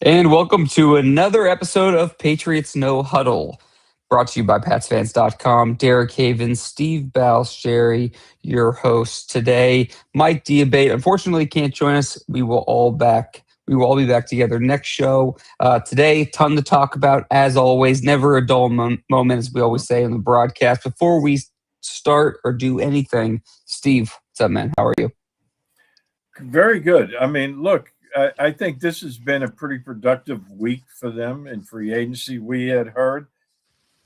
And welcome to another episode of Patriots No-Huddle, brought to you by PatsFans.com. Derek Havens, Steve Balsherry, your host today. Mike Diabate, unfortunately, can't join us. We will all be back together next show. Today, ton to talk about, as always. Never a dull moment, as we always say in the broadcast. Before we start or do anything, Steve, what's up, man? How are you? Very good. I mean, look, I think this has been a pretty productive week for them in free agency. We had heard,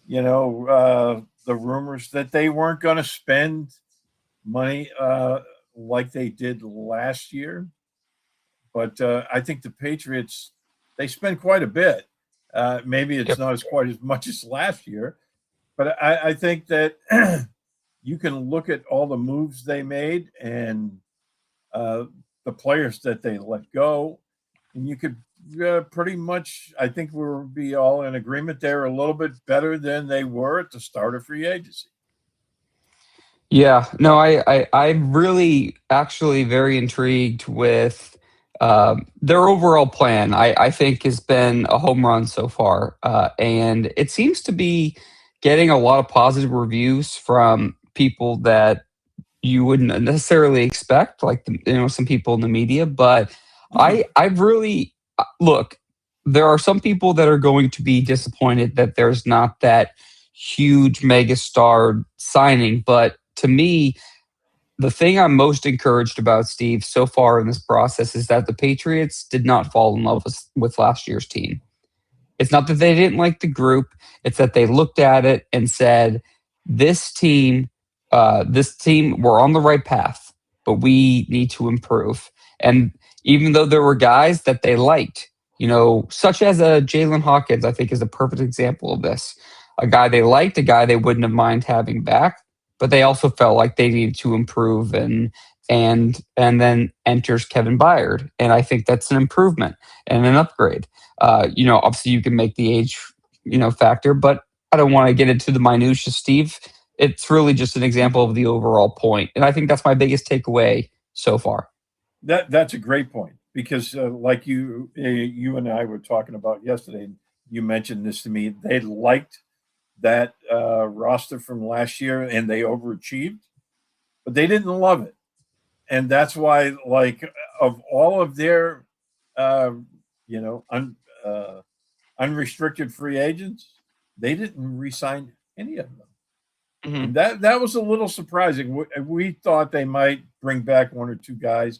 the rumors that they weren't going to spend money like they did last year. But I think the Patriots, they spend quite a bit. Maybe it's Yep. not as quite as much as last year, but I think that you can look at all the moves they made and the players that they let go, and you could pretty much, I think we'll be all in agreement they're a little bit better than they were at the start of free agency. Yeah, no, I'm really actually very intrigued with their overall plan. I think has been a home run so far, and it seems to be getting a lot of positive reviews from people that you wouldn't necessarily expect, like some people in the media. But I really look. There are some people that are going to be disappointed that there's not that huge mega star signing, but to me, the thing I'm most encouraged about, Steve, so far in this process is that the Patriots did not fall in love with last year's team. It's not that they didn't like the group; it's that they looked at it and said, "This team, we're on the right path, but we need to improve." And even though there were guys that they liked, such as a Jalen Hawkins, I think is a perfect example of this. A guy they liked, a guy they wouldn't have mind having back, but they also felt like they needed to improve. And then enters Kevin Byard, and I think that's an improvement and an upgrade. Obviously you can make the age, factor, but I don't want to get into the minutia, Steve. It's really just an example of the overall point, and I think that's my biggest takeaway so far. That's a great point because, like you and I were talking about yesterday, you mentioned this to me. They liked that roster from last year, and they overachieved, but they didn't love it. And that's why, like, of all of their, uh, you know, un, unrestricted free agents, they didn't re-sign any of them, and Mhm. that was a little surprising. We thought they might bring back one or two guys.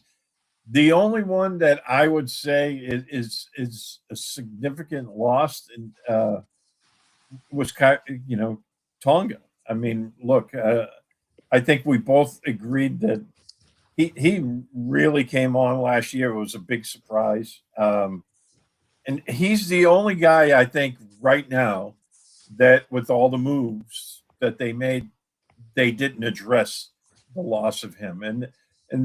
The only one that I would say is a significant loss in, was Tonga. I mean, look, I think we both agreed that he really came on last year. It was a big surprise. And he's the only guy I think right now that with all the moves that they made, they didn't address the loss of him, and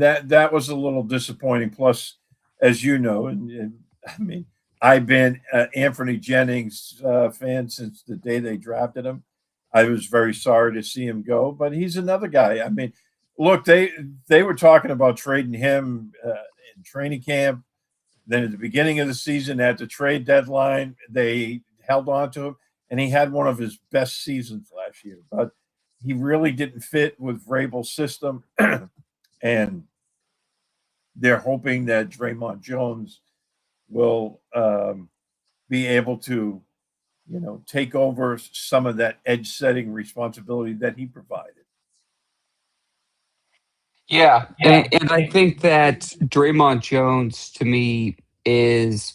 that was a little disappointing. Plus, as you know, and I mean, I've been Anthony Jennings fan since the day they drafted him. I was very sorry to see him go, but he's another guy. I mean, look, they were talking about trading him in training camp. Then at the beginning of the season, at the trade deadline, they held on to him, and he had one of his best seasons last year. But he really didn't fit with Vrabel's system, and they're hoping that Dre'Mont Jones will be able to, take over some of that edge setting responsibility that he provided. Yeah, and I think that Draymond Jones to me is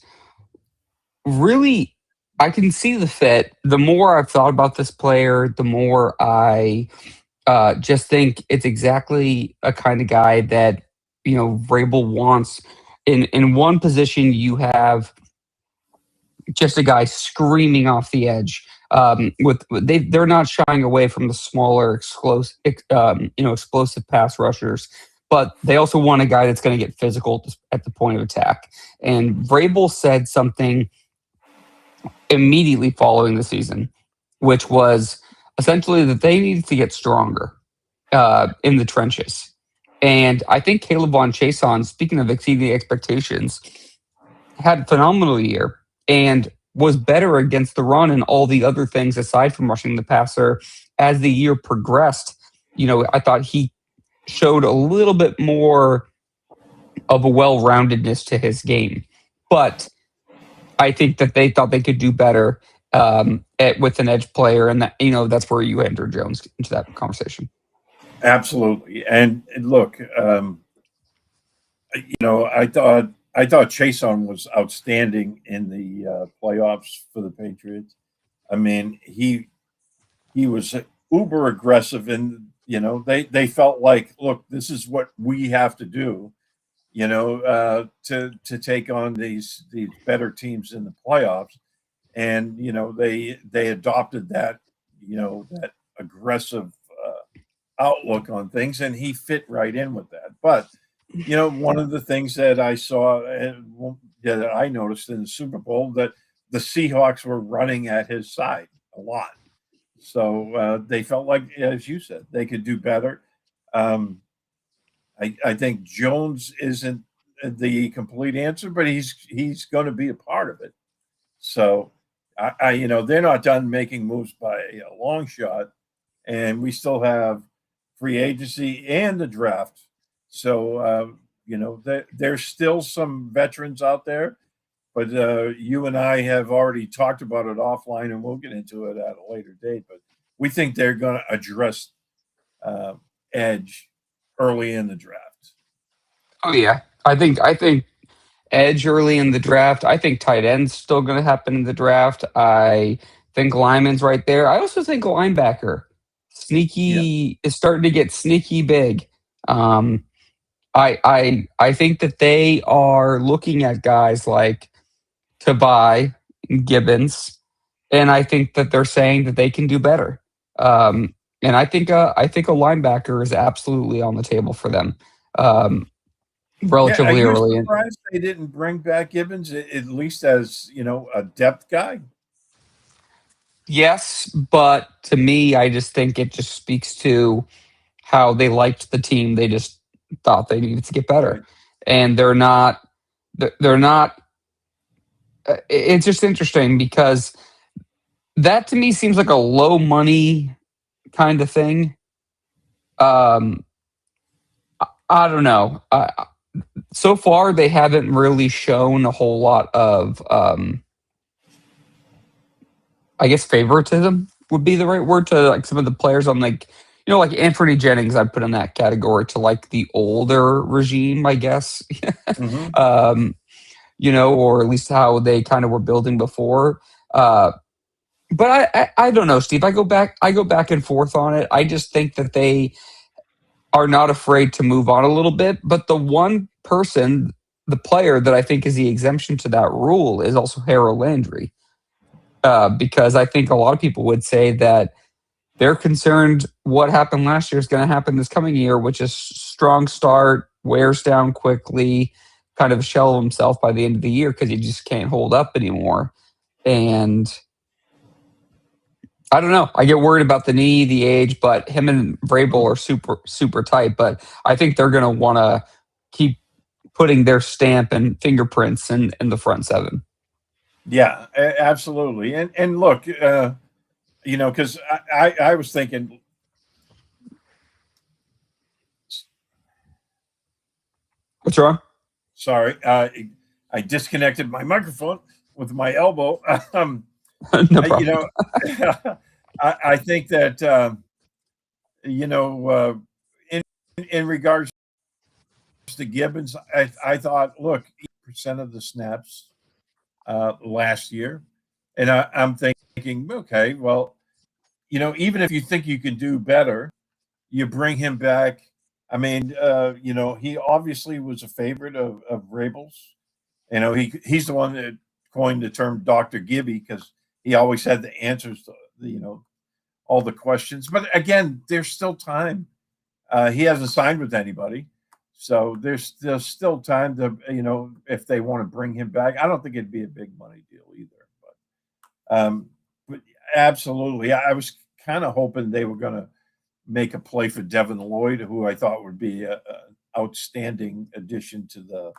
really, I can see the fit. The more I've thought about this player, the more I just think it's exactly a kind of guy that Vrabel wants. In one position, you have just a guy screaming off the edge. They're not shying away from the smaller, explosive pass rushers, but they also want a guy that's going to get physical at the point of attack. And Vrabel said something immediately following the season, which was essentially that they needed to get stronger in the trenches. And I think Caleb Von Chason, speaking of exceeding expectations, had a phenomenal year. and was better against the run and all the other things aside from rushing the passer as the year progressed. I thought he showed a little bit more of a well-roundedness to his game. But I think that they thought they could do better with an edge player, and that's where you enter Jones into that conversation. Absolutely. And look, I thought Chason was outstanding in the playoffs for the Patriots. I mean, he was uber aggressive, and they felt like, look, this is what we have to do, to take on these better teams in the playoffs, and they adopted that that aggressive outlook on things, and he fit right in with that. But one of the things that I saw that I noticed in the Super Bowl, that the Seahawks were running at his side a lot. So they felt like, as you said, they could do better. I think Jones isn't the complete answer, but he's going to be a part of it. So they're not done making moves by a long shot, and we still have free agency and the draft. So there's still some veterans out there, but you and I have already talked about it offline, and we'll get into it at a later date. But we think they're going to address edge early in the draft. Oh yeah, I think edge early in the draft. I think tight end's still going to happen in the draft. I think lineman's right there. I also think linebacker Yeah. sneaky is starting to get sneaky big. Um, I think that they are looking at guys like Tabai, Gibbons, and I think that they're saying that they can do better. And I think a linebacker is absolutely on the table for them, Yeah. Are relatively you early. surprised they didn't bring back Gibbons, at least as a depth guy? Yes, but to me, I just think it just speaks to how they liked the team. They just thought they needed to get better, Right. and they're not. They're not. It's just interesting because that to me seems like a low money kind of thing. Um, I don't know. So far, they haven't really shown a whole lot of, I guess, favoritism would be the right word to like some of the players on like Anthony Jennings. I'd put in that category to like the older regime, I guess. Hmm. um, or at least how they kind of were building before. But I don't know, Steve. I go back and forth on it. I just think that they are not afraid to move on a little bit. But the one person, the player that I think is the exemption to that rule is also Harold Landry, because I think a lot of people would say that they're concerned what happened last year is going to happen this coming year, which is strong start, wears down quickly, kind of a shell of himself by the end of the year because he just can't hold up anymore. And I don't know. I get worried about the knee, the age, but him and Vrabel are super, super tight. But I think they're going to want to keep putting their stamp and fingerprints in the front seven. Yeah, absolutely. And look, because I was thinking, What's wrong? sorry, I disconnected my microphone with my elbow. No I- you problem. know, I think that you know, in regards to Gibbons, I thought, look, 8% of the snaps last year, and I'm thinking, okay, well, even if you think you can do better, you bring him back. I mean, he obviously was a favorite of Rabel's. He's the one that coined the term Dr. Gibby because he always had the answers to all the questions. But again, there's still time. He hasn't signed with anybody, so there's still time to if they want to bring him back. I don't think it'd be a big money deal either. But absolutely, I was kind of hoping they were going to make a play for Devin Lloyd, who I thought would be an outstanding addition to the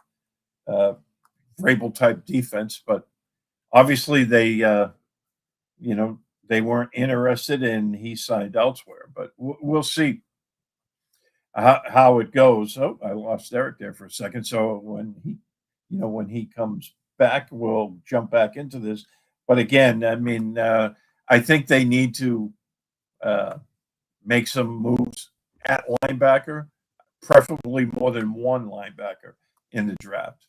Vrabel type defense. But obviously you know, they weren't interested and he signed elsewhere. But we'll see how it goes. Oh, I lost Eric there for a second. So when he comes back, we'll jump back into this. But again, I mean, I think they need to uh, make some moves at linebacker, preferably more than one linebacker in the draft.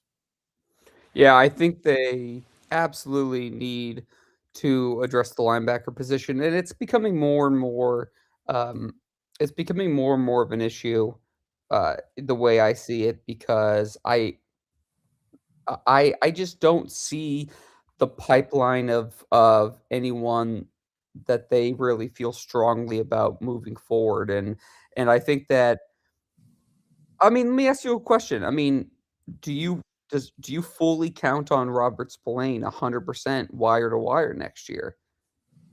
Yeah, I think they absolutely need to address the linebacker position, and it's becoming more and more, um, it's becoming more and more of an issue, the way I see it, because I just don't see the pipeline of anyone that they really feel strongly about moving forward, and I think that I mean, let me ask you a question. I mean, do you do you fully count on Robert Spillane 100% wire to wire next year?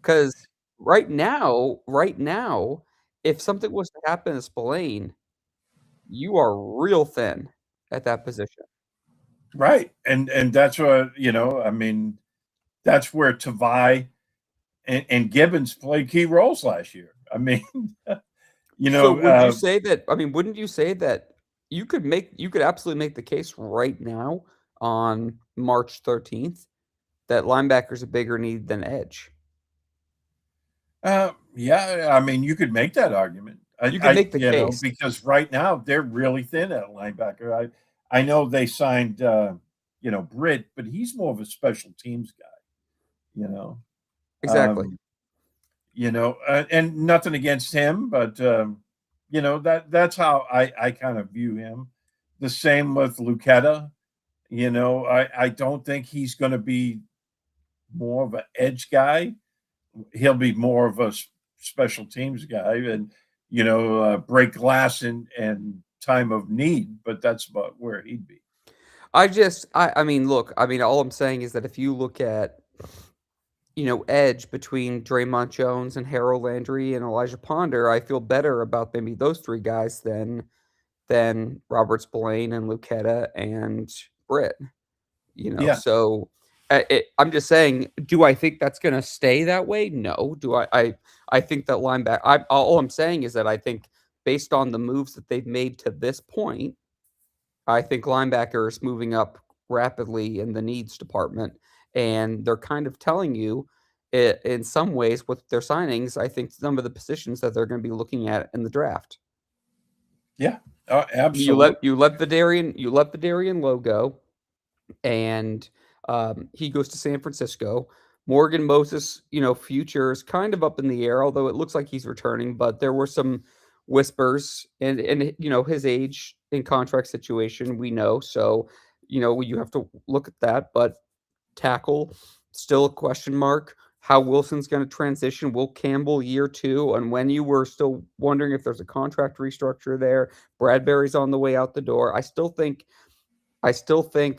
Because right now, if something was to happen to Spillane, you are real thin at that position. Right, and that's what I mean, that's where Tavai and Gibbons played key roles last year. I mean, you So know, would you say that I mean, wouldn't you say that you could absolutely make the case right now on March 13th that linebacker's a bigger need than edge? yeah, I mean, you could make that argument. You could make the You know, case. because right now they're really thin at linebacker. I know they signed, Britt, but he's more of a special teams guy. You know, Exactly. um, and nothing against him, but that's how I kind of view him. The same with Lucetta. I don't think he's going to be more of an edge guy. He'll be more of a special teams guy and break glass and time of need, but that's about where he'd be. I mean, look, I mean, all I'm saying is that if you look at, edge between Dre'Mont Jones and Harold Landry and Elijah Ponder, I feel better about maybe those 3 guys than Robert Spillane and Lucetta and Britt, Yeah, so, I'm just saying, do I think that's gonna stay that way? No. Do I think that linebacker I all I'm saying is that I think based on the moves that they've made to this point, I think linebacker is moving up rapidly in the needs department, and they're kind of telling you in some ways with their signings, I think some of the positions that they're gonna be looking at in the draft. yeah, You let absolutely. you let the Darian logo, and he goes to San Francisco. Morgan Moses, future is kind of up in the air, although it looks like he's returning. But there were some whispers, and his age and contract situation we know, so you have to look at that. But tackle still a question mark. How Wilson's going to transition? Will Campbell year 2? And when you were still wondering if there's a contract restructure there, Bradbury's on the way out the door. I still think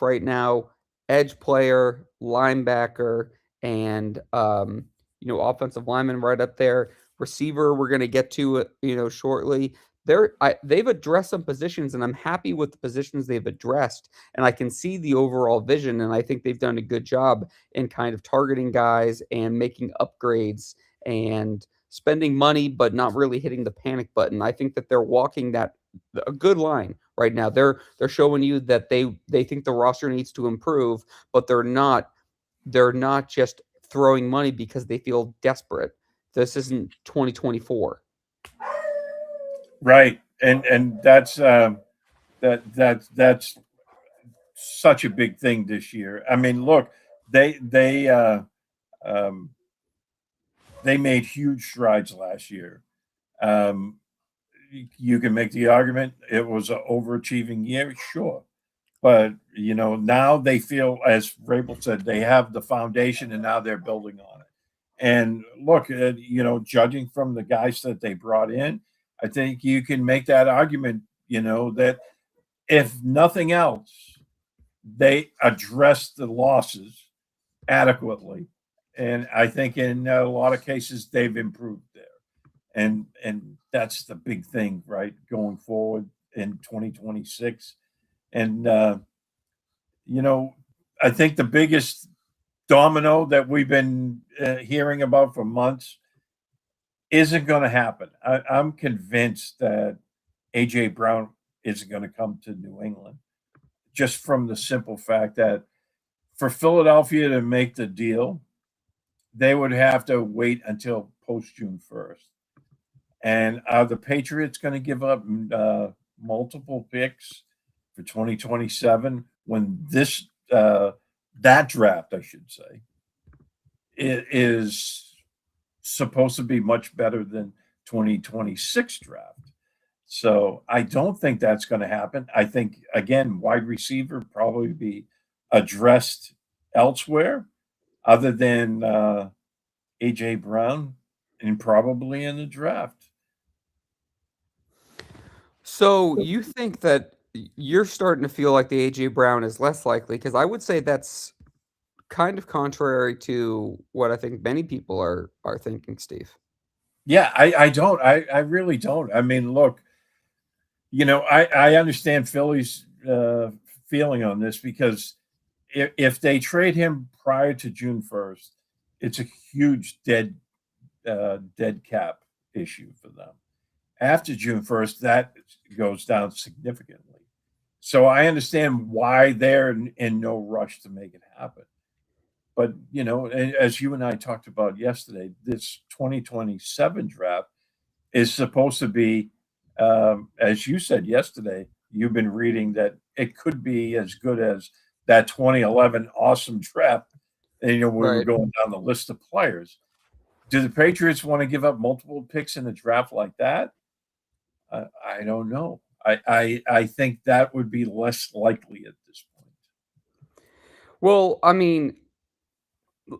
right now, edge player, linebacker, and offensive lineman right up there. Receiver, we're going to get to shortly. They've addressed some positions, and I'm happy with the positions they've addressed. And I can see the overall vision, and I think they've done a good job in kind of targeting guys and making upgrades and spending money, but not really hitting the panic button. I think that they're walking that a good line right now. They're showing you that they think the roster needs to improve, but they're not just throwing money because they feel desperate. This isn't 2024. Right, and that's such a big thing this year. I mean, look, they um, they made huge strides last year. Um, you can make the argument it was an overachieving year, sure. But now they feel, as Rabel said, they have the foundation, and now they're building on it. And look, judging from the guys that they brought in, I think you can make that argument. That if nothing else, they addressed the losses adequately, and I think in a lot of cases they've improved there. And that's the big thing, right, going forward in 2026. And you know, I think the biggest domino that we've been hearing about for months isn't going to happen. I'm convinced that AJ Brown isn't going to come to New England, just from the simple fact that for Philadelphia to make the deal, they would have to wait until post June 1st. And are the Patriots going to give up multiple picks for 2027 when that draft, I should say, it is supposed to be much better than 2026 draft? So I don't think that's going to happen. I think, again, wide receiver probably be addressed elsewhere other than AJ Brown and probably in the draft. So you think that you're starting to feel like the AJ Brown is less likely? Because I would say that's kind of contrary to what I think many people are thinking, Steve. Yeah, I don't. I really don't. I mean, look, I understand Philly's feeling on this because if they trade him prior to June 1st, it's a huge dead cap issue for them. After June 1st, that goes down significantly. So I understand why they're in no rush to make it happen. But, as you and I talked about yesterday, this 2027 draft is supposed to be, as you said yesterday, you've been reading that it could be as good as that 2011 awesome draft. And, we were Right. going down the list of players. Do the Patriots want to give up multiple picks in a draft like that? I don't know. I think that would be less likely at this point. Well, I mean,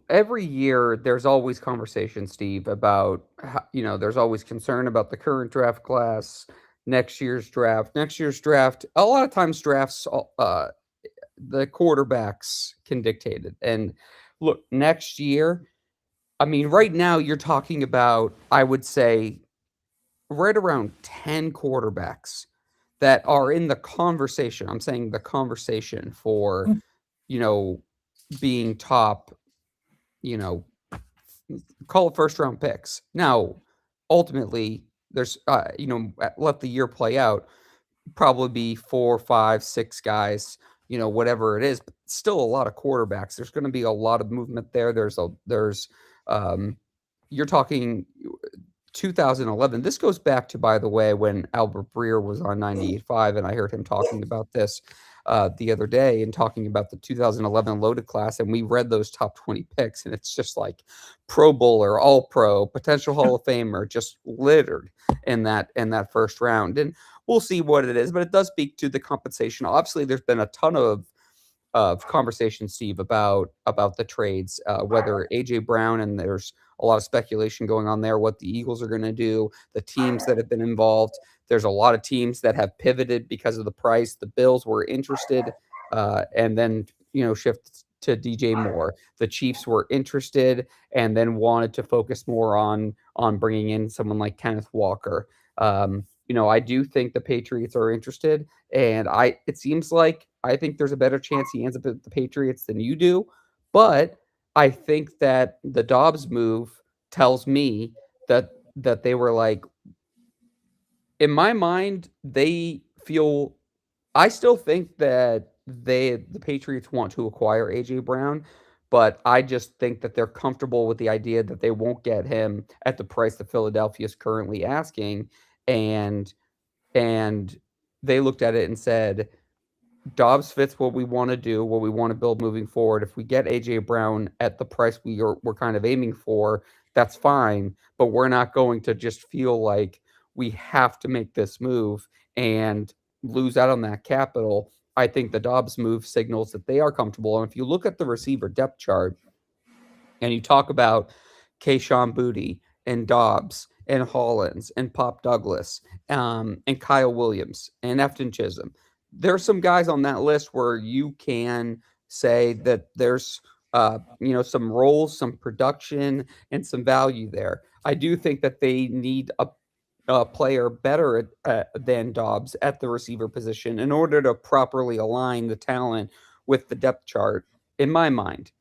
every year there's always conversation, Steve, about there's always concern about the current draft class, next year's draft. Next year's draft, a lot of times drafts, the quarterbacks can dictate it. And look, next year, I mean, right now you're talking about, I would say, right around 10 quarterbacks that are in the conversation. I'm saying the conversation for, you know, being top, you know, call it first round picks. Now, ultimately, there's, let the year play out, probably be 4, 5, 6 guys, whatever it is, but still a lot of quarterbacks. There's going to be a lot of movement there. Um, you're talking 2011. This goes back to, by the way, when Albert Breer was on 98.5, and I heard him talking about this the other day and talking about the 2011 loaded class, and we read those top 20 picks, and it's just like Pro Bowler, All Pro, potential Hall of Famer, just littered in that first round. And we'll see what it is, but it does speak to the compensation. Obviously, there's been a ton of conversation, Steve, about the trades, whether AJ Brown, and there's a lot of speculation going on there, what the Eagles are going to do, the teams that have been involved. There's a lot of teams that have pivoted because of the price. The Bills were interested, and then shifted to DJ Moore. The Chiefs were interested and then wanted to focus more on bringing in someone like Kenneth Walker. I do think the Patriots are interested, and it seems like I think there's a better chance he ends up at the Patriots than you do. But I think that the Dobbs move tells me that they were like, in my mind, they feel. I still think that the Patriots want to acquire AJ Brown, but I just think that they're comfortable with the idea that they won't get him at the price that Philadelphia is currently asking, and and they looked at it and said, Dobbs fits what we want to do, what we want to build moving forward. If we get AJ Brown at the price we're kind of aiming for, that's fine. But we're not going to just feel like we have to make this move and lose out on that capital. I think the Dobbs move signals that they are comfortable. And if you look at the receiver depth chart and you talk about Kayshon Boutte and Dobbs and Hollins and Pop Douglas, and Kyle Williams and Efton Chisholm, there's some guys on that list where you can say that there's some roles, some production, and some value there. I do think that they need a player better than Dobbs at the receiver position in order to properly align the talent with the depth chart, in my mind.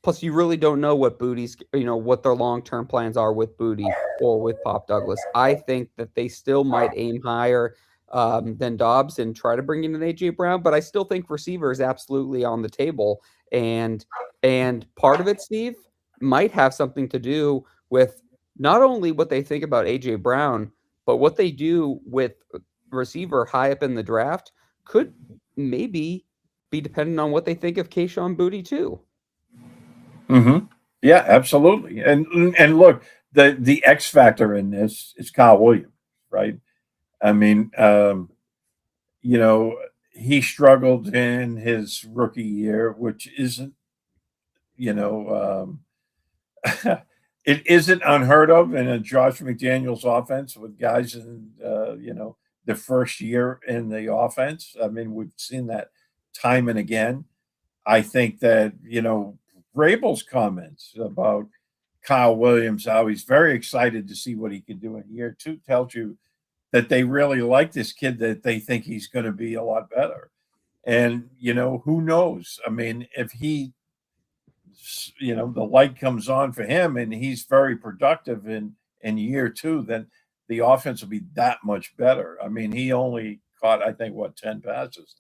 Plus, you really don't know what Booty's, what their long-term plans are with Booty or with Pop Douglas. I think that they still might aim higher than Dobbs and try to bring in an AJ Brown, but I still think receiver is absolutely on the table. And part of it, Steve, might have something to do with not only what they think about AJ Brown, but what they do with receiver high up in the draft could maybe be dependent on what they think of Kayshon Booty too. Mm-hmm. Yeah, absolutely. And look, the X factor in this is Kyle Williams, right? I mean, you know, he struggled in his rookie year, which isn't, you know, it isn't unheard of in a Josh McDaniels offense with guys in, the first year in the offense. I mean, we've seen that time and again. I think that, Vrabel's comments about Kyle Williams, how he's very excited to see what he can do in year two, tells you that they really like this kid, that they think he's going to be a lot better. And, who knows? I mean, if the light comes on for him and he's very productive in year two, then the offense will be that much better. I mean, he only caught, I think, 10 passes last year.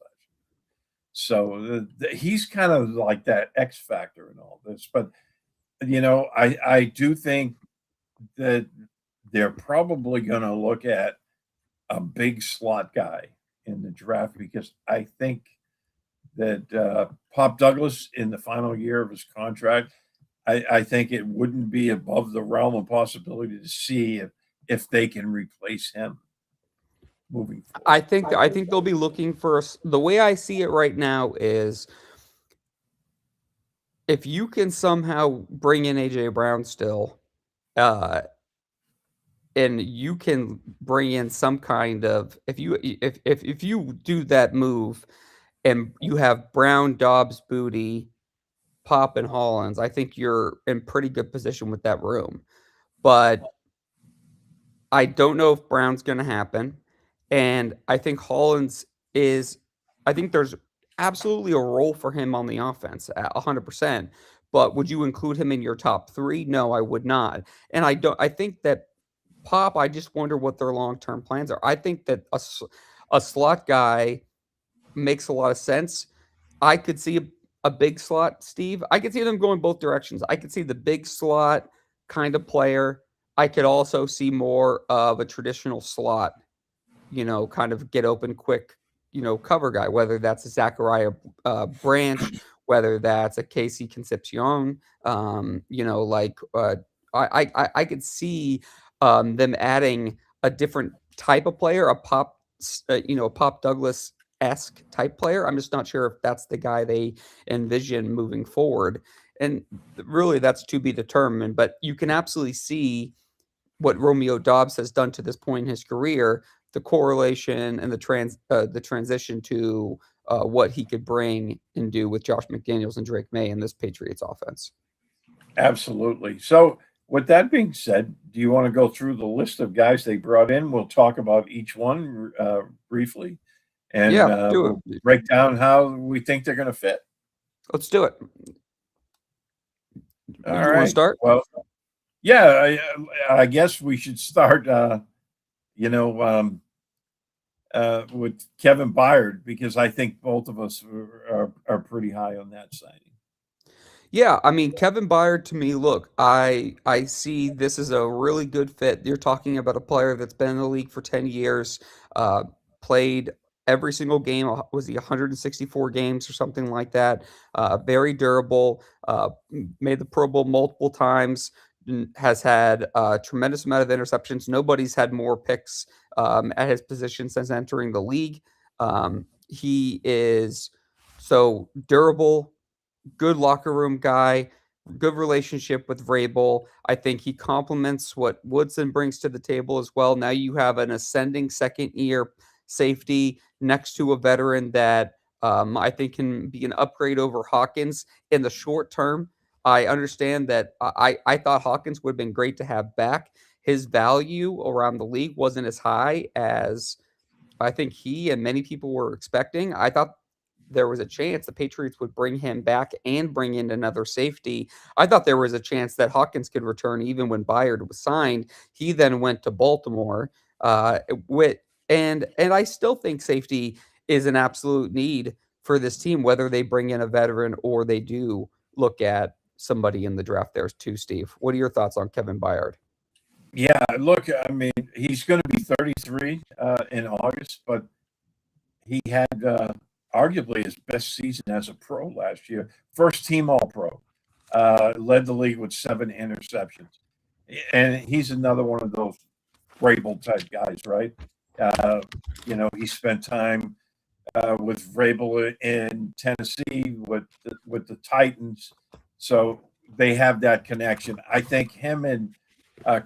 So he's kind of like that X factor in all this. But, I do think that they're probably going to look at a big slot guy in the draft, because I think that Pop Douglas, in the final year of his contract, I think it wouldn't be above the realm of possibility to see if they can replace him moving forward. I think they'll be looking for the way I see it right now is if you can somehow bring in AJ Brown still, uh, and you can bring in some kind of if you do that move and you have Brown, Dobbs, Booty, Pop, and Hollins, I think you're in pretty good position with that room. But I don't know if Brown's going to happen, and I think Hollins is. I think there's absolutely a role for him on the offense at 100%. But would you include him in your top three? No, I would not. And I don't. I think that Pop. I just wonder what their long term plans are. I think that a slot guy makes a lot of sense. I could see a big slot, Steve. I could see them going both directions. I could see the big slot kind of player. I could also see more of a traditional slot, kind of get open quick, cover guy, whether that's a Zachariah Branch, whether that's a Casey Concepcion, I could see them adding a different type of player, a Pop Douglas esque type player. I'm just not sure if that's the guy they envision moving forward. And really, that's to be determined. But you can absolutely see what Romeo Dobbs has done to this point in his career, the correlation and the transition to what he could bring and do with Josh McDaniels and Drake May in this Patriots offense. Absolutely. So, with that being said, do you want to go through the list of guys they brought in? We'll talk about each one briefly, and Yeah, do we'll it. break down how we think they're going to fit. Let's do it. All You want to right. start? Well, yeah, I guess we should start, you know, um, with Kevin Byard, because I think both of us are pretty high on that signing. Yeah, I mean Kevin Byard to me, look, I see this as a really good fit. You're talking about a player that's been in the league for 10 years, played every single game, was he 164 games or something like that? Very durable, made the Pro Bowl multiple times, has had a tremendous amount of interceptions. Nobody's had more picks at his position since entering the league. He is so durable, good locker room guy, good relationship with Vrabel. I think he complements what Woodson brings to the table as well. Now you have an ascending second year safety next to a veteran that I think can be an upgrade over Hawkins in the short term. I understand that I thought Hawkins would have been great to have back. His value around the league wasn't as high as I think he and many people were expecting. I thought there was a chance the Patriots would bring him back and bring in another safety. I thought there was a chance that Hawkins could return even when Byard was signed. He then went to Baltimore, with and I still think safety is an absolute need for this team, whether they bring in a veteran or they do look at somebody in the draft there too, Steve. What are your thoughts on Kevin Byard? Yeah, look, I mean, he's going to be 33 in August, but he had arguably his best season as a pro last year. First team All Pro, led the league with 7 interceptions, and he's another one of those Vrabel type guys, right? Uh, he spent time with Vrabel in Tennessee with the Titans, so they have that connection. I think him and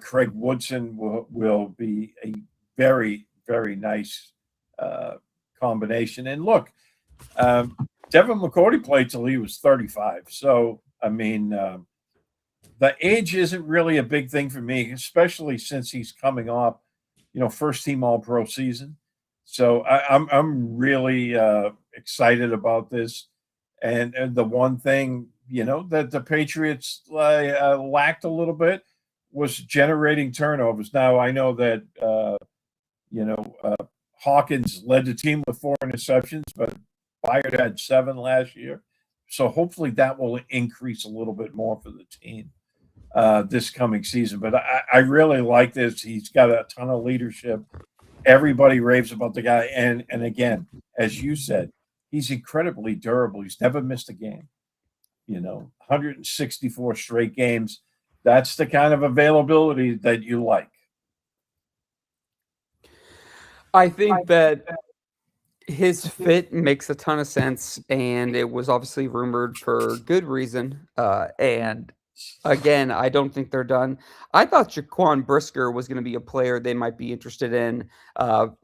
Craig Woodson will be a very very nice uh, combination. And look, um, Devin McCourty played till he was 35, so I mean. The age isn't really a big thing for me, especially since he's coming off, first team All Pro season. So I'm really excited about this. And the one thing that the Patriots lacked a little bit was generating turnovers. Now I know that you know Hawkins led the team with 4 interceptions, but Byard had 7 last year. So hopefully that will increase a little bit more for the team this coming season. But I really like this. He's got a ton of leadership. Everybody raves about the guy. And again, as you said, he's incredibly durable. He's never missed a game. 164 straight games. That's the kind of availability that you like. I think that his fit makes a ton of sense, and it was obviously rumored for good reason. And again, I don't think they're done. I thought Jaquan Brisker was going to be a player they might be interested in.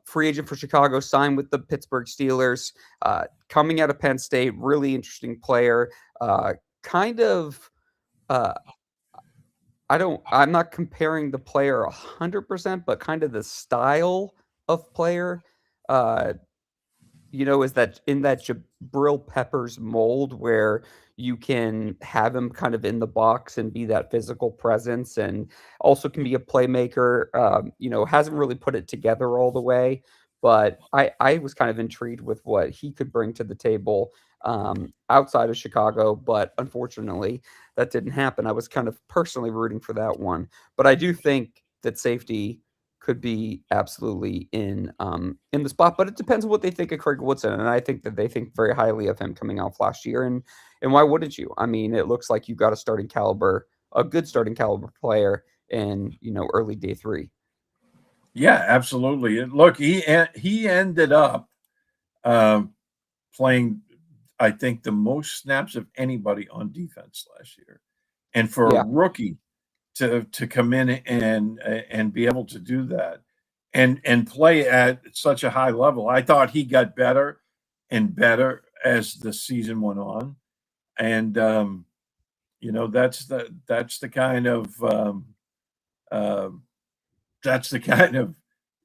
Free agent for Chicago, signed with the Pittsburgh Steelers, coming out of Penn State, really interesting player. Kind of, uh, I'm not comparing the player 100%, but kind of the style of player. Uh, is that in that Jabril Peppers mold where you can have him kind of in the box and be that physical presence and also can be a playmaker. Hasn't really put it together all the way, but I was kind of intrigued with what he could bring to the table outside of Chicago, but unfortunately that didn't happen. I was kind of personally rooting for that one, but I do think that safety could be absolutely in the spot, but it depends on what they think of Craig Woodson, and I think that they think very highly of him coming off last year, and why wouldn't you? I mean, it looks like you got a good starting caliber player in early day three. Yeah, absolutely. And look, he ended up um, playing, I think, the most snaps of anybody on defense last year. And for a Yeah, rookie to come in and be able to do that and play at such a high level, I thought he got better and better as the season went on. And that's the kind of uh, that's the kind of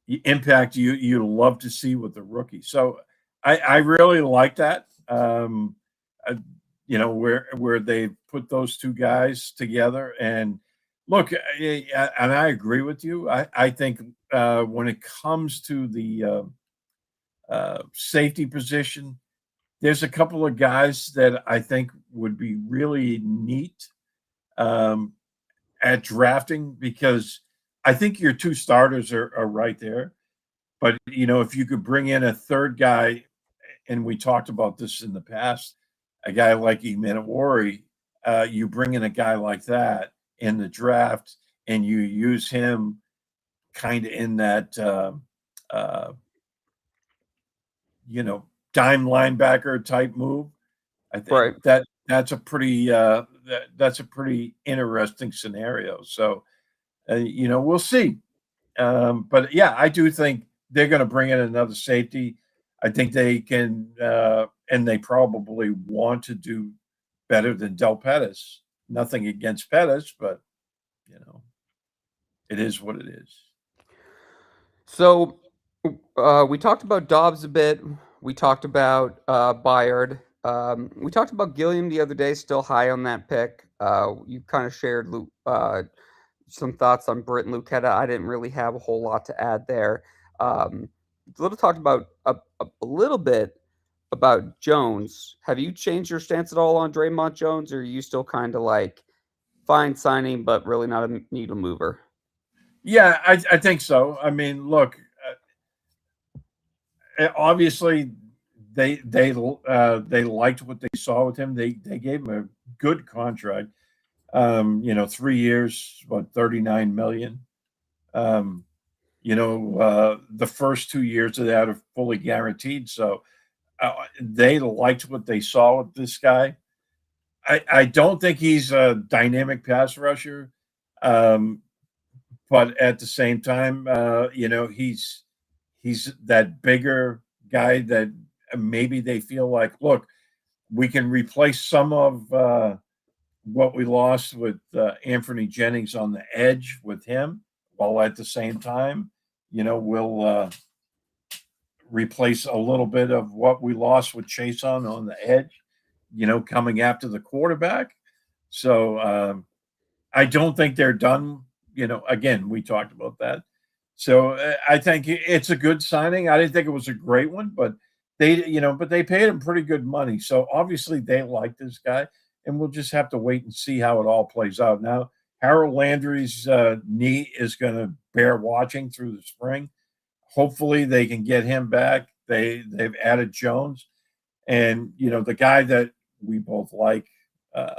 impact you love to see with the rookie. So I really like that. I, where they put those two guys together. And look, and I agree with you. I think when it comes to the safety position, there's a couple of guys that I think would be really neat um, at drafting, because I think your two starters are right there. But if you could bring in a third guy, and we talked about this in the past, a guy like Imanawari, you bring in a guy like that in the draft, and you use him kind of in that uh, you know dime linebacker type move. I think right. that's a pretty interesting scenario. So we'll see. But yeah, I do think they're going to bring in another safety. I think they can, and they probably want to do better than Del Pettis. Nothing against Pettis, but you know, it is what it is. So we talked about Dobbs a bit. We talked about Bayard. We talked about Gilliam the other day, still high on that pick. You kind of shared some thoughts on Britt and Lucetta. I didn't really have a whole lot to add there. A little talked about a little bit about Jones. Have you changed your stance at all on Dre'Mont Jones, or are you still kind of like fine signing, but really not a needle mover? Yeah, I think so. I mean, look, obviously they liked what they saw with him. They gave him a good contract. 3 years, what 39 million. Um, the first 2 years of that are fully guaranteed. So they liked what they saw with this guy. I don't think he's a dynamic pass rusher, um, but at the same time, he's that bigger guy that maybe they feel like, look, we can replace some of what we lost with Anthony Jennings on the edge with him, while at the same time, we'll replace a little bit of what we lost with Chase on the edge, coming after the quarterback. So I don't think they're done. Again, we talked about that. So I think it's a good signing. I didn't think it was a great one, but they paid him pretty good money. So obviously they like this guy, and we'll just have to wait and see how it all plays out. Now, Harold Landry's knee is going to bear watching through the spring. Hopefully, they can get him back. They've added Jones, and the guy that we both like uh,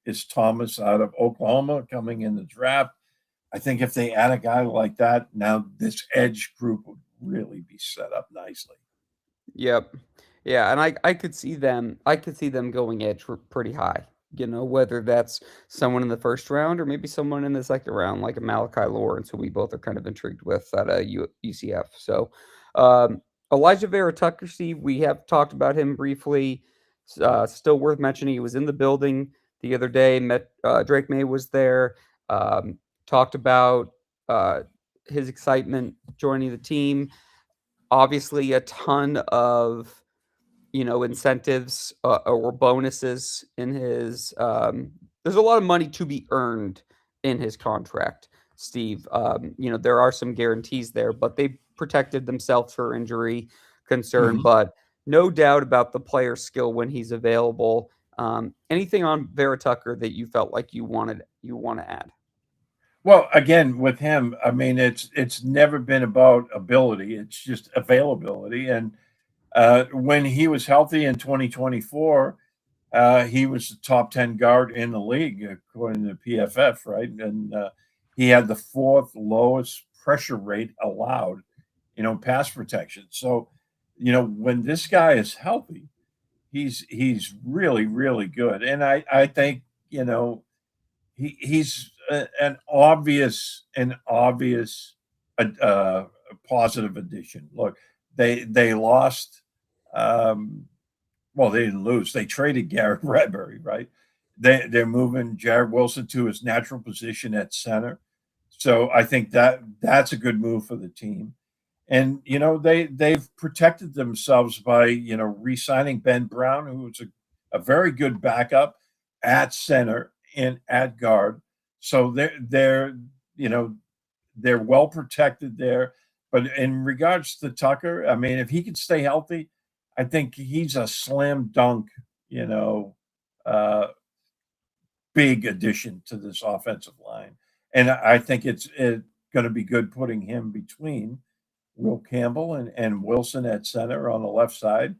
is Thomas out of Oklahoma coming in the draft. I think if they add a guy like that, now this edge group would really be set up nicely. Yep. Yeah, and I could see them. I could see them going edge pretty high. Whether that's someone in the first round or maybe someone in the second round, like a Malachi Lawrence, who we both are kind of intrigued with at UCF. So, um, Elijah Vera-Tucker, Steve, we have talked about him briefly. Still worth mentioning, he was in the building the other day. Met Drake May was there. Um, Talked about uh, his excitement joining the team. Obviously, a ton of incentives or bonuses in his. There's a lot of money to be earned in his contract, Steve. There are some guarantees there, but they protected themselves for injury concern. Mhm. But no doubt about the player's skill when he's available. Anything on Vera-Tucker that you felt like you want to add? Well, again, with him, I mean, it's never been about ability; it's just availability. And when he was healthy in 2024, he was the top 10 guard in the league, according to PFF, right? And he had the fourth lowest pressure rate allowed, pass protection. So, when this guy is healthy, he's really, really good. And I think, he's an obvious positive addition. Look, they lost. Um, well, they didn't lose. They traded Garrett Bradbury, right? They're moving Jared Wilson to his natural position at center. So I think that's a good move for the team. And they've protected themselves by re-signing Ben Brown, who's a very good backup at center and at guard. So you know they're well protected there. But in regards to Tucker, I mean, if he can stay healthy, I think he's a slam dunk, you know, uh, big addition to this offensive line. And I think it's going to be good putting him between Will Campbell and Wilson at center on the left side.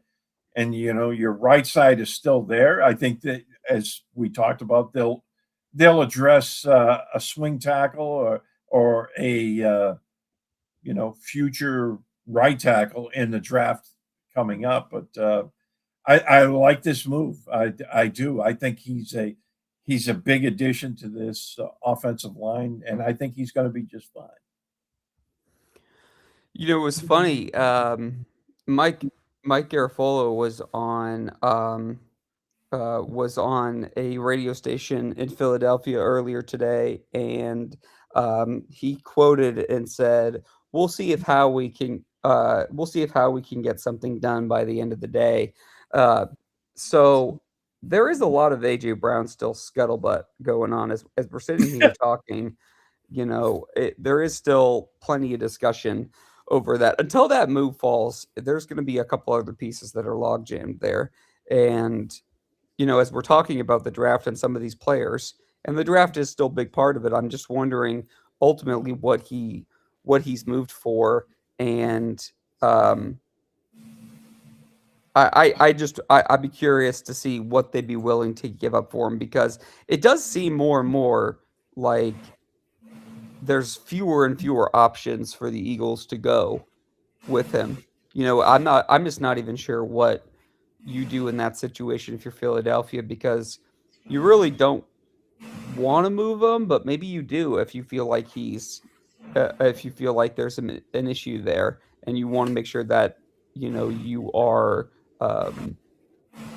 And your right side is still there. I think that, as we talked about, they'll address a swing tackle or a future right tackle in the draft coming up. But I like this move. I do. I think he's a big addition to this offensive line, and I think he's going to be just fine. It was funny. Mike Mike Garafolo was on a radio station in Philadelphia earlier today, and he quoted and said, "We'll see if how we can we'll see if how we can get something done by the end of the day. Uh, so there is a lot of AJ Brown still scuttlebutt going on as we're sitting here talking. There is still plenty of discussion over that. Until that move falls, there's going to be a couple other pieces that are log jammed there. And, as we're talking about the draft and some of these players, and the draft is still a big part of it, I'm just wondering ultimately what he's moved for. And um, I'd be curious to see what they'd be willing to give up for him, because it does seem more and more like there's fewer and fewer options for the Eagles to go with him. I'm just not even sure what you do in that situation if you're Philadelphia, because you really don't want to move him, but maybe you do if you feel like there's an issue there, and you want to make sure that you are um,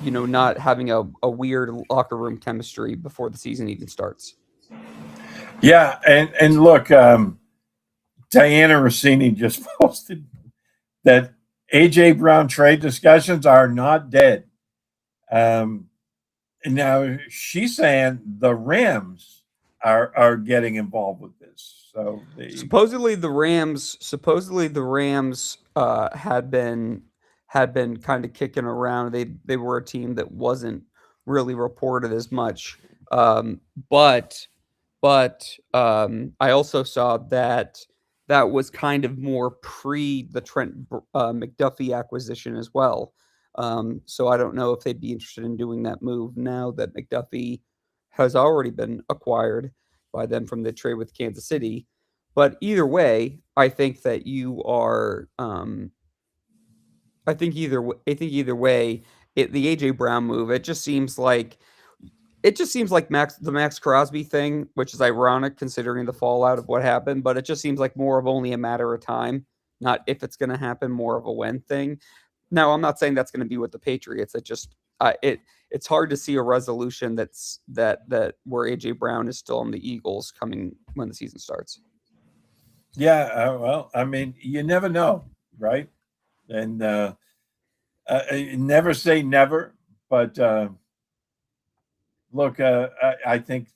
not having a weird locker room chemistry before the season even starts. Yeah, and look, Diana Rossini just posted that AJ Brown trade discussions are not dead. Um, and now she's saying the Rams are getting involved with this. So there you go. Supposedly the Rams had been kind of kicking around. They were a team that wasn't really reported as much. Um, but I also saw that that was kind of more pre the Trent McDuffie acquisition as well. So I don't know if they'd be interested in doing that move now that McDuffie has already been acquired by them from the trade with Kansas City. But either way, I think that you are. I think either way, the AJ Brown move. It just seems like the Max Crosby thing, which is ironic considering the fallout of what happened, but it just seems like more of only a matter of time, not if it's going to happen, more of a when thing. Now, I'm not saying that's going to be with the Patriots. It's hard to see a resolution that where AJ Brown is still on the Eagles coming when the season starts. Yeah, well, I mean, you never know, right? And never say never, but look, I think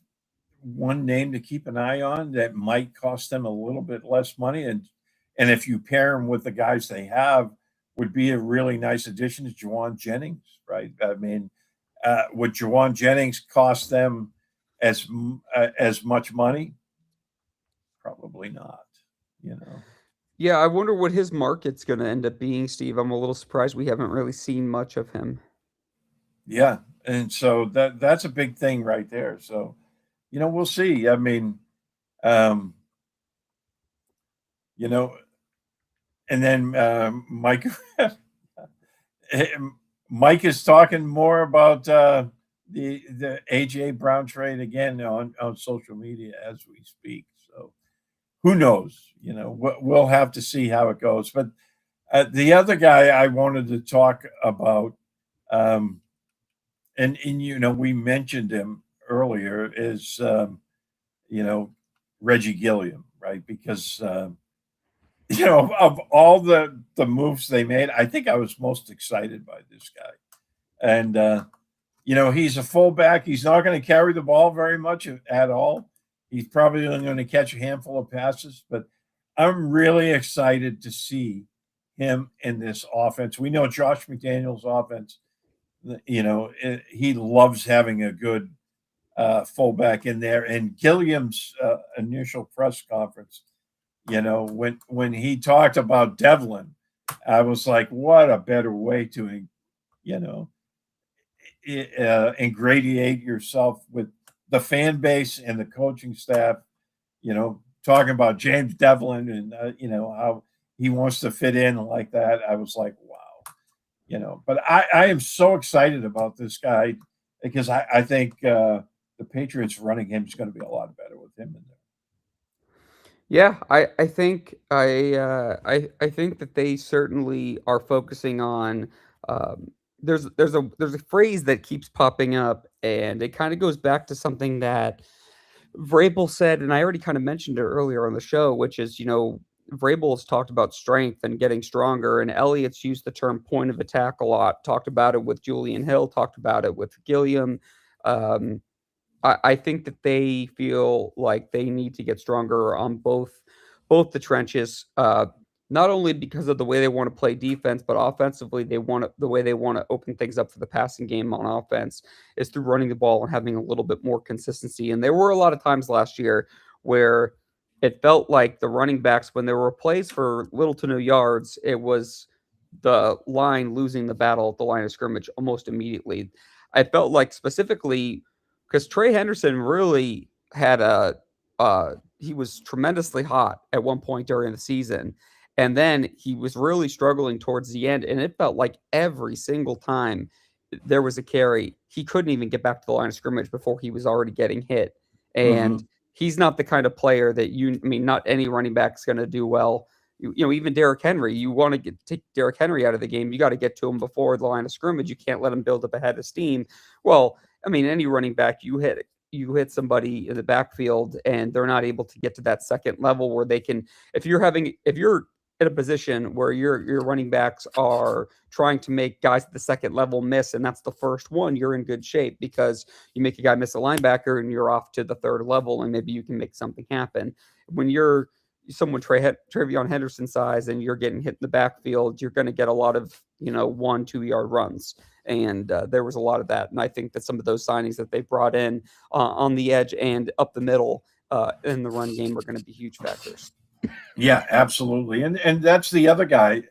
one name to keep an eye on that might cost them a little bit less money, and if you pair them with the guys they have, would be a really nice addition to Jawan Jennings, right? I mean, would Jawan Jennings cost them as much money? Probably not. You know. Yeah, I wonder what his market's going to end up being, Steve. I'm a little surprised we haven't really seen much of him. Yeah, and so that's a big thing right there. So, we'll see. I mean, um, you know, and then Mike Mike is talking more about the AJ Brown trade again on social media as we speak. So who knows? We'll have to see how it goes. But the other guy I wanted to talk about, um, and we mentioned him earlier, is you know Reggie Gilliam, right? Because of all the moves they made, I think I was most excited by this guy. And he's a fullback. He's not going to carry the ball very much at all. He's probably only going to catch a handful of passes, but I'm really excited to see him in this offense. We know Josh McDaniels' offense. He loves having a good fullback in there. And Gilliam's initial press conference, when he talked about Devlin, I was like, what a better way to, you know, ingratiate yourself with the fan base and the coaching staff, talking about James Devlin and, how he wants to fit in like that. I was like, wow, but I am so excited about this guy because I think the Patriots running game is going to be a lot better with him in there. Yeah, I think that they certainly are focusing on. Um, there's a phrase that keeps popping up, and it kind of goes back to something that Vrabel said, and I already kind of mentioned it earlier on the show, which is Vrabel has talked about strength and getting stronger, and Elliott's used the term point of attack a lot. Talked about it with Julian Hill. Talked about it with Gilliam. Um, I think that they feel like they need to get stronger on both the trenches. Not only because of the way they want to play defense, but offensively, the way they want to open things up for the passing game on offense is through running the ball and having a little bit more consistency. And there were a lot of times last year where it felt like the running backs, when there were plays for little to no yards, it was the line losing the battle at the line of scrimmage almost immediately. I felt like specifically because Trey Henderson really had he was tremendously hot at one point during the season. And then he was really struggling towards the end. And it felt like every single time there was a carry, he couldn't even get back to the line of scrimmage before he was already getting hit. And he's not the kind of player that not any running back's going to do well. Even Derrick Henry, you want to take Derrick Henry out of the game, you got to get to him before the line of scrimmage. You can't let him build up a head of steam. Well, any running back, you hit somebody in the backfield and they're not able to get to that second level where they can, if you're in a position where your running backs are trying to make guys at the second level miss, and that's the first one, you're in good shape because you make a guy miss a linebacker and you're off to the third level and maybe you can make something happen. When you're someone Travion Henderson size and you're getting hit in the backfield, you're going to get a lot of 1-2 yard runs. And there was a lot of that. And I think that some of those signings that they brought in on the edge and up the middle in the run game are going to be huge factors. Yeah, absolutely. And that's the other guy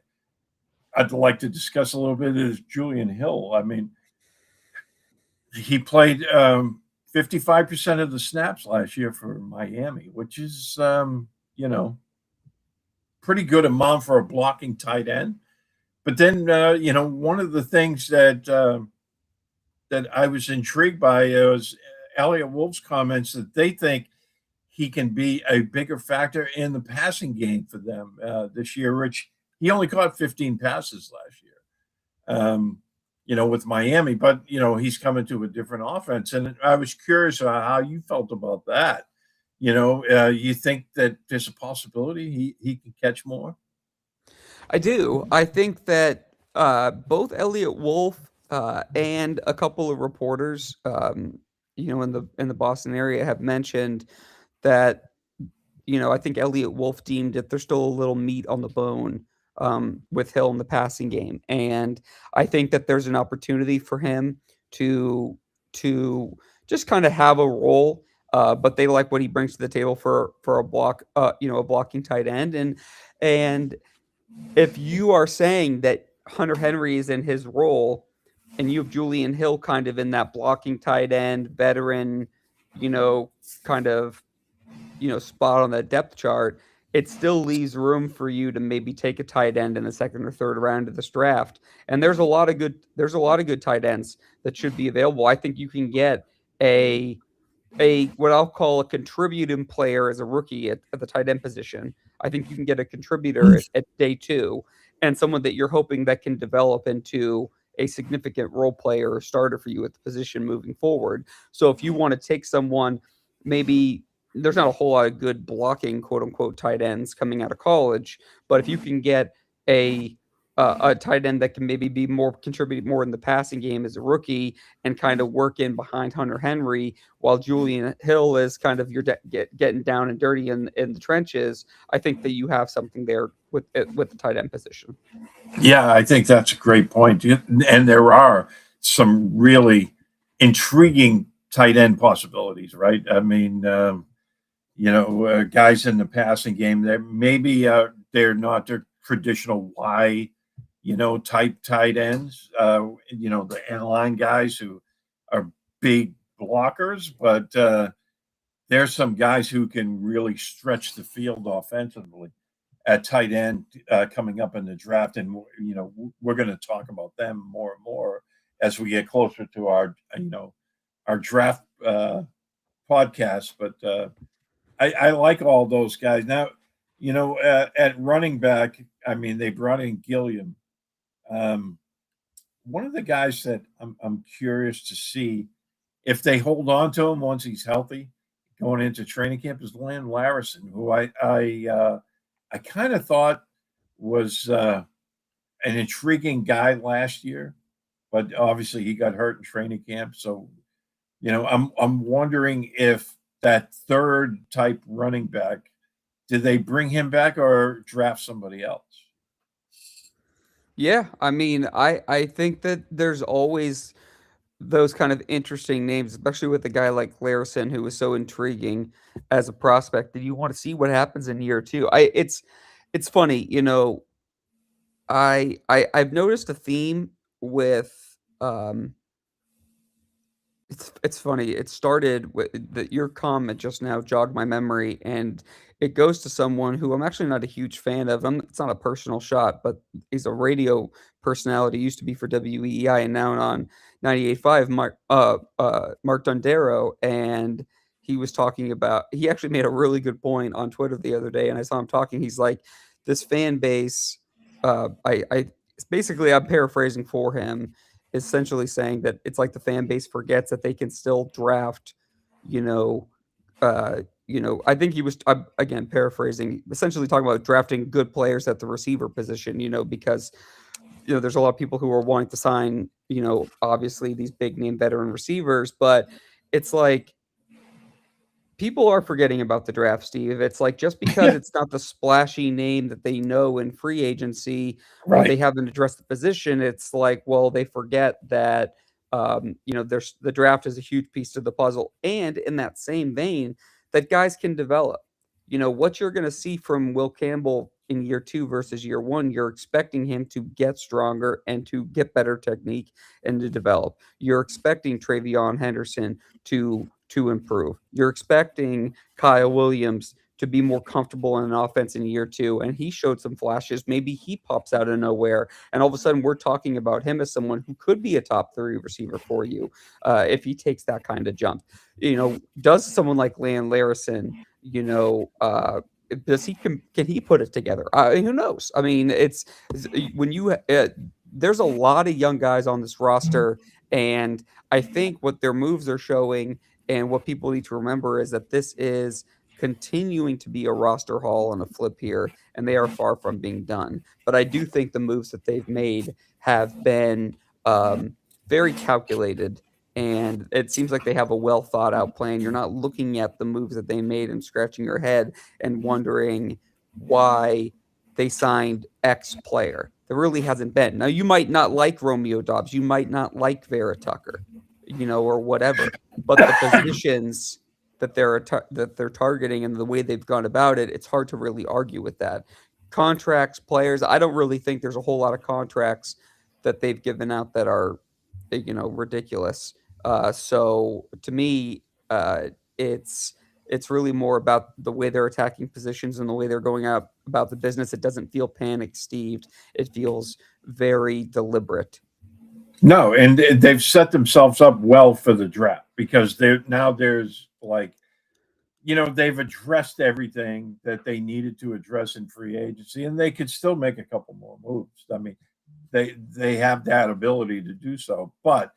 I'd like to discuss a little bit is Julian Hill. I mean, he played 55% of the snaps last year for Miami, which is, pretty good amount for a blocking tight end. But then, one of the things that I was intrigued by was Elliott Wolf's comments that they think he can be a bigger factor in the passing game for them this year, which he only caught 15 passes last year, with Miami. But, he's coming to a different offense. And I was curious how you felt about that. You think that there's a possibility he can catch more? I do. I think that both Elliott Wolf and a couple of reporters, in the Boston area, have mentioned that I think Elliott Wolf deemed that there's still a little meat on the bone with Hill in the passing game, and I think that there's an opportunity for him to just kind of have a role. But they like what he brings to the table for a a blocking tight end, and if you are saying that Hunter Henry is in his role and you have Julian Hill kind of in that blocking tight end, veteran, kind of, spot on that depth chart, it still leaves room for you to maybe take a tight end in the second or third round of this draft. And there's a lot of good tight ends that should be available. I think you can get a what I'll call a contributing player as a rookie at the tight end position. I think you can get a contributor at day 2 and someone that you're hoping that can develop into a significant role player or starter for you at the position moving forward. So if you want to take someone, maybe there's not a whole lot of good blocking quote unquote tight ends coming out of college, but if you can get a tight end that can maybe contribute more in the passing game as a rookie and kind of work in behind Hunter Henry while Julian Hill is kind of getting down and dirty in the trenches, I think that you have something there with the tight end position. Yeah, I think that's a great point. And there are some really intriguing tight end possibilities, right? I mean, guys in the passing game that maybe they're not their traditional Y, type tight ends, the end line guys who are big blockers, but there's some guys who can really stretch the field offensively at tight end coming up in the draft. And, we're going to talk about them more and more as we get closer to our draft podcast. But I like all those guys. Now, at running back, I mean, they brought in Gilliam. One of the guys that I'm curious to see if they hold on to him once he's healthy going into training camp is Len Larison, who I I kind of thought was an intriguing guy last year, but obviously he got hurt in training camp. So I'm wondering if that third type running back, did they bring him back or draft somebody else? Yeah, I mean, I think that there's always those kind of interesting names, especially with a guy like Larison, who was so intriguing as a prospect that you want to see what happens in year two. It's funny, I've noticed a theme with um it's funny. It started with that your comment just now jogged my memory, and it goes to someone who I'm actually not a huge fan of. It's not a personal shot, but he's a radio personality. Used to be for WEEI and now on 98.5. Mark Dondero, and he was talking about. He actually made a really good point on Twitter the other day, and I saw him talking. He's like, this fan base. I basically I'm paraphrasing for him, essentially saying that it's like the fan base forgets that they can still draft, you know, I think he was again paraphrasing, essentially talking about drafting good players at the receiver position, because there's a lot of people who are wanting to sign, obviously these big name veteran receivers, but it's like people are forgetting about the draft, Steve. It's like just because it's not the splashy name that they know in free agency or they Right. haven't addressed the position, it's like, well, they forget that there's the draft is a huge piece to the puzzle. And in that same vein, that guys can develop. What you're going to see from Will Campbell in year two versus year one, you're expecting him to get stronger and to get better technique and to develop. You're expecting Travion Henderson to improve. You're expecting Kyle Williams to be more comfortable in an offense in year two, and he showed some flashes. Maybe he pops out of nowhere, and all of a sudden we're talking about him as someone who could be a top three receiver for you if he takes that kind of jump. Does someone like Lan Larison, does he can he put it together? Who knows? I mean, when you there's a lot of young guys on this roster, and I think what their moves are showing and what people need to remember is that this is continuing to be a roster haul and a flip here, and they are far from being done. But I do think the moves that they've made have been very calculated, and it seems like they have a well thought out plan. You're not looking at the moves that they made and scratching your head and wondering why they signed X player. There really hasn't been. Now, you might not like Romeo Dobbs, you might not like Vera-Tucker, or whatever, but the positions that they're targeting and the way they've gone about it, it's hard to really argue with that. Contracts, players, I don't really think there's a whole lot of contracts that they've given out that are, ridiculous. So to me, it's it's really more about the way they're attacking positions and the way they're going out about the business. It doesn't feel panic Steve. It feels very deliberate. No, and they've set themselves up well for the draft because there's like they've addressed everything that they needed to address in free agency, and they could still make a couple more moves. I mean, they have that ability to do so, but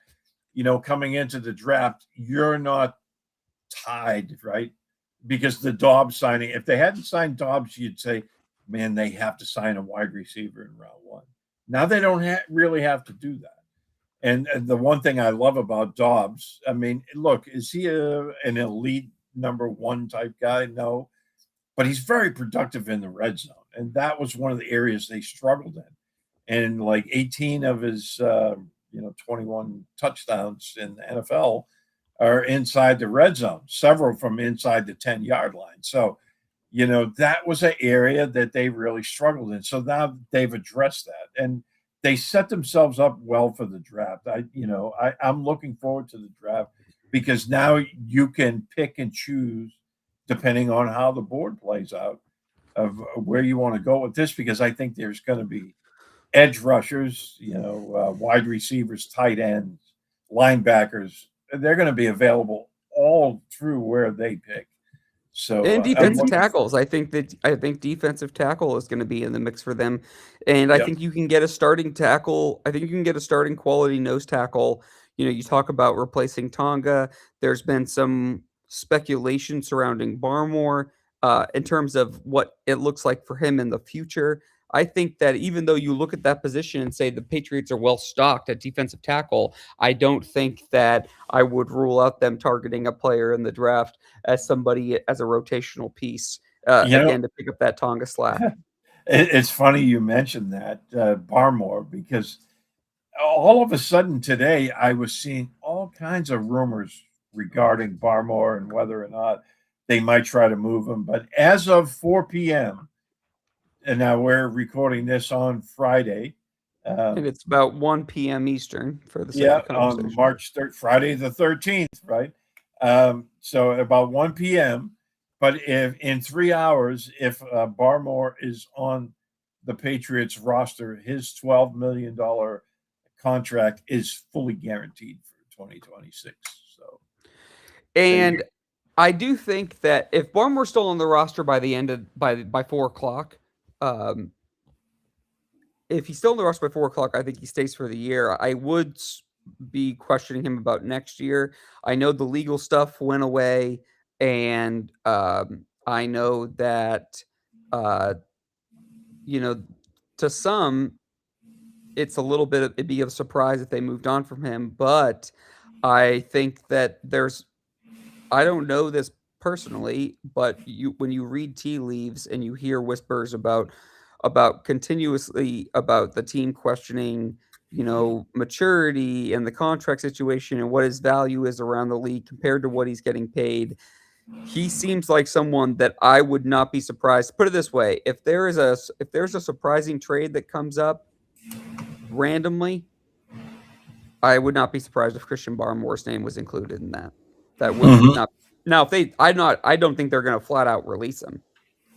coming into the draft, you're not tied, right? Because the Dobbs signing, if they hadn't signed Dobbs, you'd say, man, they have to sign a wide receiver in round one. Now they don't really have to do that. And the one thing I love about Dobbs, I mean, look, is he an elite number one type guy? No, but he's very productive in the red zone, and that was one of the areas they struggled in. And like 18 of his, 21 touchdowns in the NFL are inside the red zone, several from inside the 10-yard line. So, that was an area that they really struggled in. So now they've addressed that. And they set themselves up well for the draft. I'm looking forward to the draft because now you can pick and choose depending on how the board plays out of where you want to go with this. Because I think there's going to be edge rushers, wide receivers, tight ends, linebackers. They're going to be available all through where they pick. So And I'm defensive looking tackles. forward. I think defensive tackle is going to be in the mix for them, and I Yep. think you can get a starting tackle. I think you can get a starting quality nose tackle. You talk about replacing Tonga. There's been some speculation surrounding Barmore. in terms of what it looks like for him in the future. I think that even though you look at that position and say the Patriots are well stocked at defensive tackle, I don't think that I would rule out them targeting a player in the draft as somebody as a rotational piece, You know, again, to pick up that Tonga slack. it's funny you mentioned that Barmore, because all of a sudden today I was seeing all kinds of rumors regarding Barmore and whether or not they might try to move him. But as of 4 p.m., and now we're recording this on Friday. And it's about 1 p.m. Eastern for the sake Yeah, of on conversation. March 3rd, Friday the 13th, right? So about 1 p.m. But if in 3 hours, if Barmore is on the Patriots roster, his $12 million contract is fully guaranteed for 2026. So there you And I do think that if Barmore's still on the roster by the end of by 4 o'clock, um, if he's still in the roster by 4 o'clock, I think he stays for the year. I would be questioning him about next year. I know the legal stuff went away, and I know that uh, you know, to some, it's a little bit. It'd be a surprise if they moved on from him, but I think that there's I don't know this personally, but when you read tea leaves and you hear whispers about continuously about the team questioning, maturity and the contract situation and what his value is around the league compared to what he's getting paid, he seems like someone that I would not be surprised. Put it this way, if there's a surprising trade that comes up randomly, I would not be surprised if Christian Barmore's name was included in that. That would go. not now if they I don't think they're gonna flat out release him.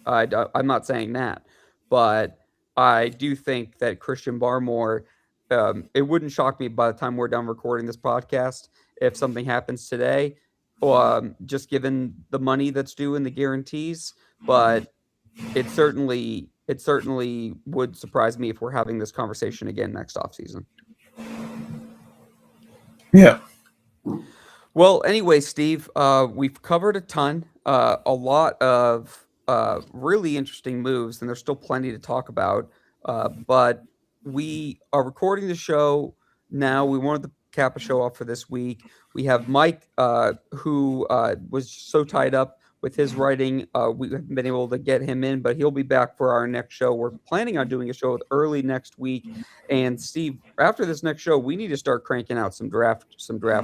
I'm not saying that, but I do think that Christian Barmore, it wouldn't shock me by the time we're done recording this podcast if something happens today, just given the money that's due and the guarantees, but it certainly would surprise me if we're having this conversation again next offseason. Yeah. Well, anyway, Steve, we've covered a ton, a lot of really interesting moves, and there's still plenty to talk about. But we are recording the show now. We wanted to cap a show off for this week. We have Mike, who was so tied up with his writing. We haven't been able to get him in, but he'll be back for our next show. We're planning on doing a show early next week. And Steve, after this next show, we need to start cranking out some draft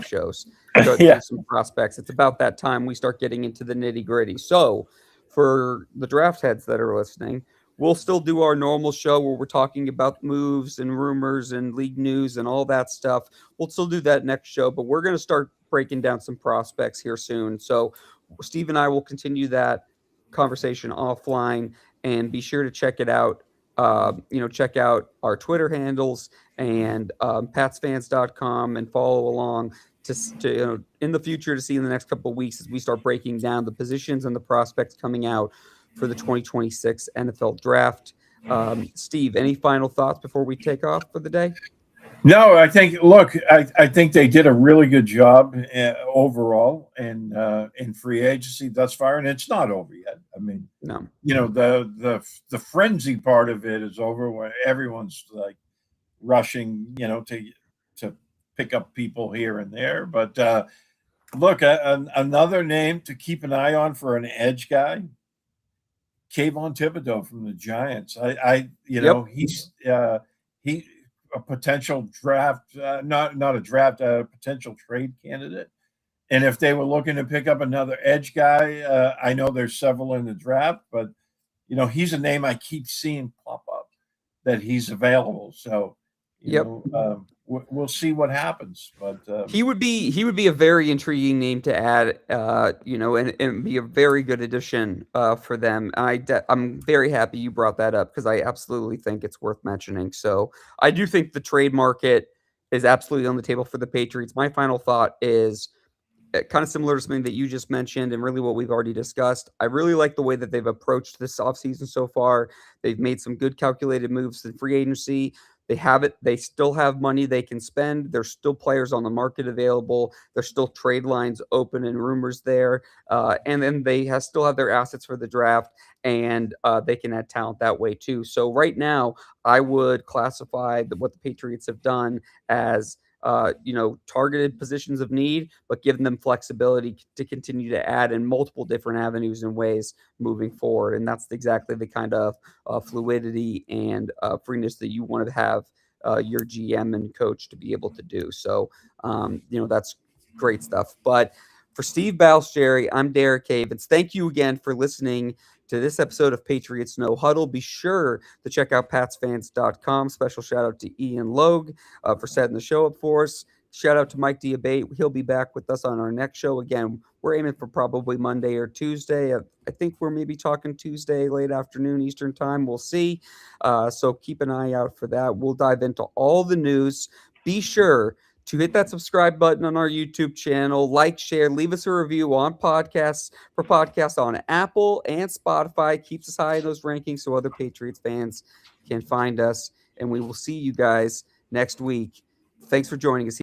shows. Go Yeah. through some prospects. It's about that time we start getting into the nitty gritty. So, for the draft heads that are listening, we'll still do our normal show where we're talking about moves and rumors and league news and all that stuff. We'll still do that next show, but we're going to start breaking down some prospects here soon. So, Steve and I will continue that conversation offline, and be sure to check it out. Check out our Twitter handles and PatsFans.com and follow along to in the future, to see in the next couple of weeks as we start breaking down the positions and the prospects coming out for the 2026 NFL draft. Steve, any final thoughts before we take off for the day? No, I think they did a really good job overall in free agency thus far, and it's not over yet. I mean, No. The frenzy part of it is over when everyone's like rushing, to pick up people here and there. But look, another name to keep an eye on for an edge guy, Kayvon Thibodeau from the Giants. Yep. He's he a potential draft, not a draft, a potential trade candidate. And if they were looking to pick up another edge guy, I know there's several in the draft, but he's a name I keep seeing pop up that he's available. So Yep. we'll see what happens. But He would be a very intriguing name to add, and be a very good addition for them. I'm very happy you brought that up because I absolutely think it's worth mentioning. So I do think the trade market is absolutely on the table for the Patriots. My final thought is kind of similar to something that you just mentioned and really what we've already discussed. I really like the way that they've approached this offseason so far. They've made some good calculated moves in free agency. They have it. They still have money they can spend. There's still players on the market available. There's still trade lines open and rumors there. And then they still have their assets for the draft, and they can add talent that way too. So right now, I would classify what the Patriots have done as targeted positions of need, but giving them flexibility to continue to add in multiple different avenues and ways moving forward. And that's exactly the kind of fluidity and freeness that you want to have your GM and coach to be able to do. So, that's great stuff. But for Steve Balestrieri, I'm Derek Havens. Thank you again for listening to this episode of Patriots No Huddle. Be sure to check out PatsFans.com. Special shout out to Ian Logue for setting the show up for us. Shout out to Mike Diabate. He'll be back with us on our next show. Again, we're aiming for probably Monday or Tuesday. I think we're maybe talking Tuesday, late afternoon Eastern time. We'll see. So keep an eye out for that. We'll dive into all the news. Be sure to hit that subscribe button on our YouTube channel, like, share, leave us a review on podcasts on Apple and Spotify. Keeps us high in those rankings so other Patriots fans can find us. And we will see you guys next week. Thanks for joining us.